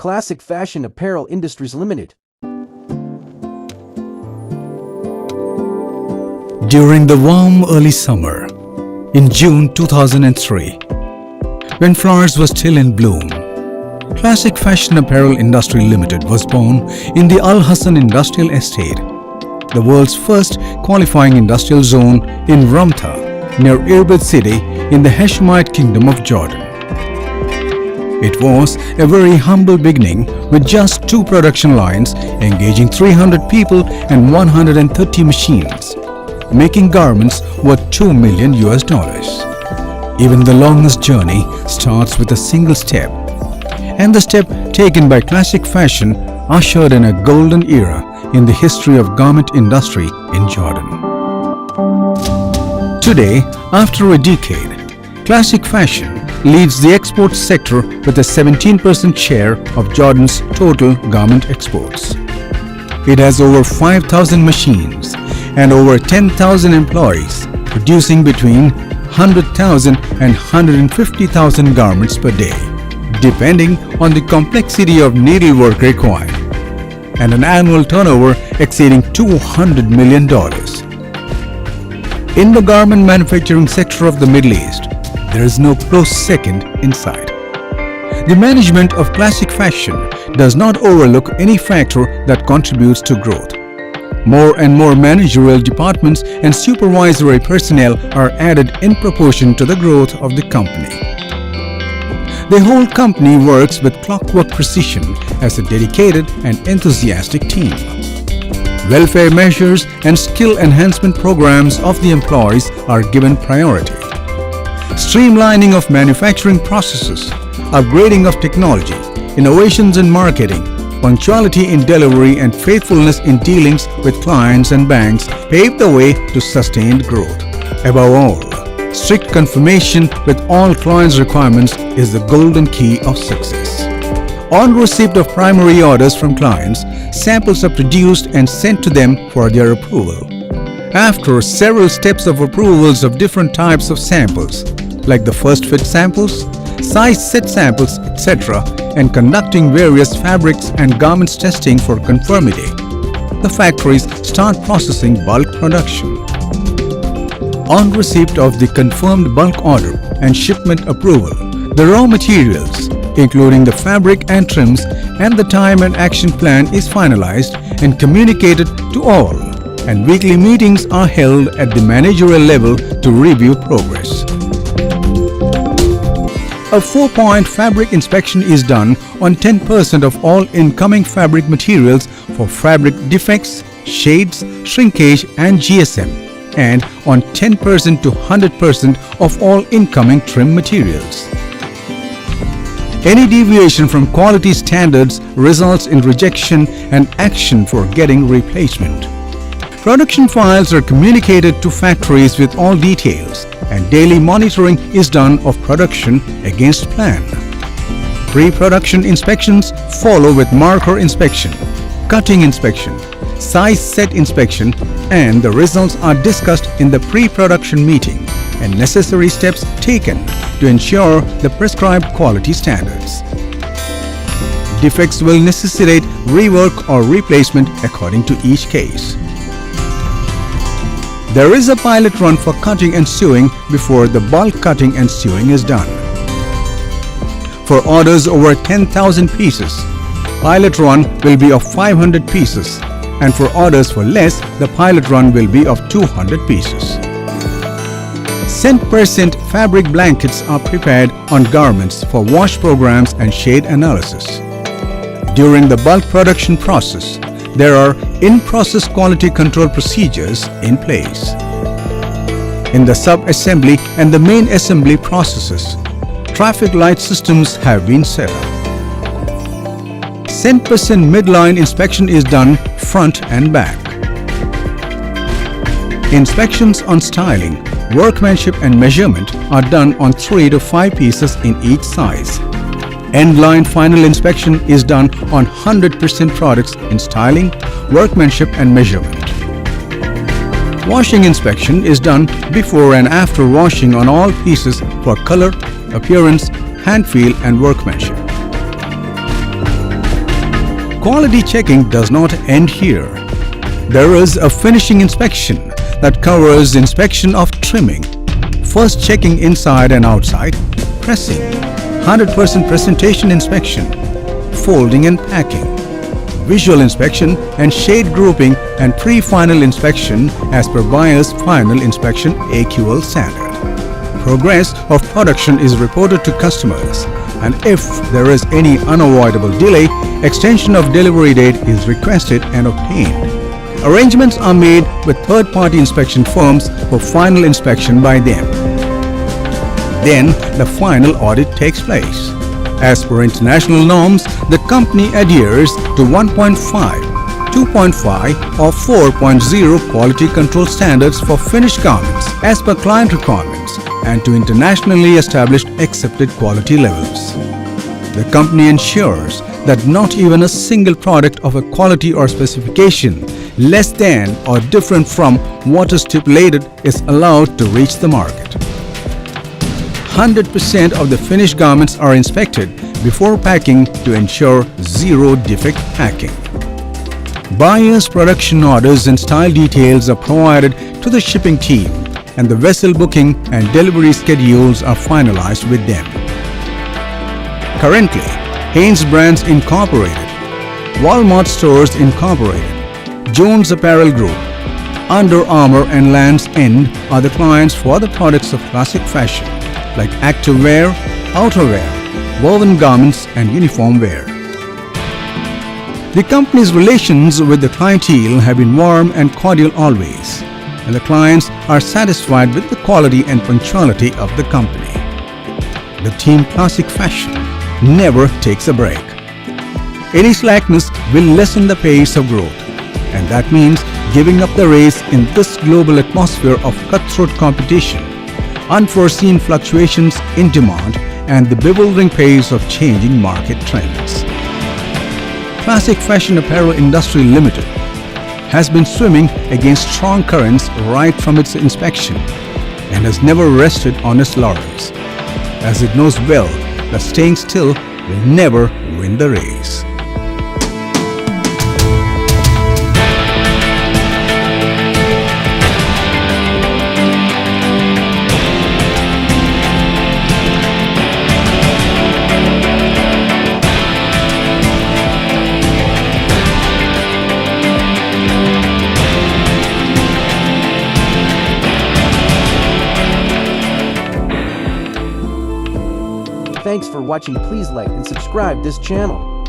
Classic Fashion Apparel Industries Limited. During the warm early summer, in June 2003, when flowers were still in bloom, Classic Fashion Apparel Industry Limited was born in the Al Hassan Industrial Estate, the world's first qualifying industrial zone in Ramtha, near Irbid city in the Hashemite Kingdom of Jordan. It was a very humble beginning with just 2 production lines engaging 300 people and 130 machines, making garments worth $2 million. Even the longest journey starts with a single step, and the step taken by Classic Fashion ushered in a golden era in the history of garment industry in Jordan. Today, after a decade, Classic Fashion leads the export sector with a 17% share of Jordan's total garment exports. It has over 5,000 machines and over 10,000 employees, producing between 100,000 and 150,000 garments per day, depending on the complexity of needlework required, and an annual turnover exceeding $200 million. In the garment manufacturing sector of the Middle East, there is no close second in sight. The management of Classic Fashion does not overlook any factor that contributes to growth. More and more managerial departments and supervisory personnel are added in proportion to the growth of the company. The whole company works with clockwork precision as a dedicated and enthusiastic team. Welfare measures and skill enhancement programs of the employees are given priority. Streamlining of manufacturing processes, upgrading of technology, innovations in marketing, punctuality in delivery and faithfulness in dealings with clients and banks pave the way to sustained growth. Above all, strict conformation with all clients' requirements is the golden key of success. On receipt of primary orders from clients, samples are produced and sent to them for their approval. After several steps of approvals of different types of samples, like the first fit samples, size set samples, etc., and conducting various fabrics and garments testing for conformity, the factories start processing bulk production. On receipt of the confirmed bulk order and shipment approval, the raw materials, including the fabric and trims, and the time and action plan is finalized and communicated to all, and weekly meetings are held at the managerial level to review progress. A 4-point fabric inspection is done on 10% of all incoming fabric materials for fabric defects, shades, shrinkage and GSM, and on 10% to 100% of all incoming trim materials. Any deviation from quality standards results in rejection and action for getting replacement. Production files are communicated to factories with all details, and daily monitoring is done of production against plan. Pre-production inspections follow with marker inspection, cutting inspection, size set inspection, and the results are discussed in the pre-production meeting and necessary steps taken to ensure the prescribed quality standards. Defects will necessitate rework or replacement according to each case. There is a pilot run for cutting and sewing before the bulk cutting and sewing is done. For orders over 10,000 pieces, pilot run will be of 500 pieces, and for orders for less, the pilot run will be of 200 pieces. Cent per cent fabric blankets are prepared on garments for wash programs and shade analysis. During the bulk production process, there are in-process quality control procedures in place. In the sub-assembly and the main assembly processes, traffic light systems have been set up. Cent per cent midline inspection is done front and back. Inspections on styling, workmanship and measurement are done on 3 to 5 pieces in each size. End-line final inspection is done on 100% products in styling, workmanship and measurement. Washing inspection is done before and after washing on all pieces for color, appearance, hand feel and workmanship. Quality checking does not end here. There is a finishing inspection that covers inspection of trimming, first checking inside and outside, pressing, 100% presentation inspection, folding and packing, visual inspection and shade grouping, and pre-final inspection as per buyer's final inspection AQL standard. Progress of production is reported to customers, and if there is any unavoidable delay, extension of delivery date is requested and obtained. Arrangements are made with third-party inspection firms for final inspection by them. Then the final audit takes place. As per international norms, the company adheres to 1.5, 2.5 or 4.0 quality control standards for finished garments as per client requirements and to internationally established accepted quality levels. The company ensures that not even a single product of a quality or specification less than or different from what is stipulated is allowed to reach the market. 100% of the finished garments are inspected before packing to ensure zero defect packing. Buyers' production orders and style details are provided to the shipping team, and the vessel booking and delivery schedules are finalized with them. Currently, Hanes Brands Incorporated, Walmart Stores Incorporated, Jones Apparel Group, Under Armour and Land's End are the clients for the products of classic fashion like activewear, outerwear, woven garments and uniform wear. The company's relations with the clientele have been warm and cordial always, and the clients are satisfied with the quality and punctuality of the company. The team Classic Fashion never takes a break. Any slackness will lessen the pace of growth, and that means giving up the race in this global atmosphere of cutthroat competition, unforeseen fluctuations in demand, and the bewildering pace of changing market trends. Classic Fashion Apparel Industry Limited has been swimming against strong currents right from its inspection and has never rested on its laurels, as it knows well that staying still will never win the race. Thanks for watching. Please like and subscribe this channel.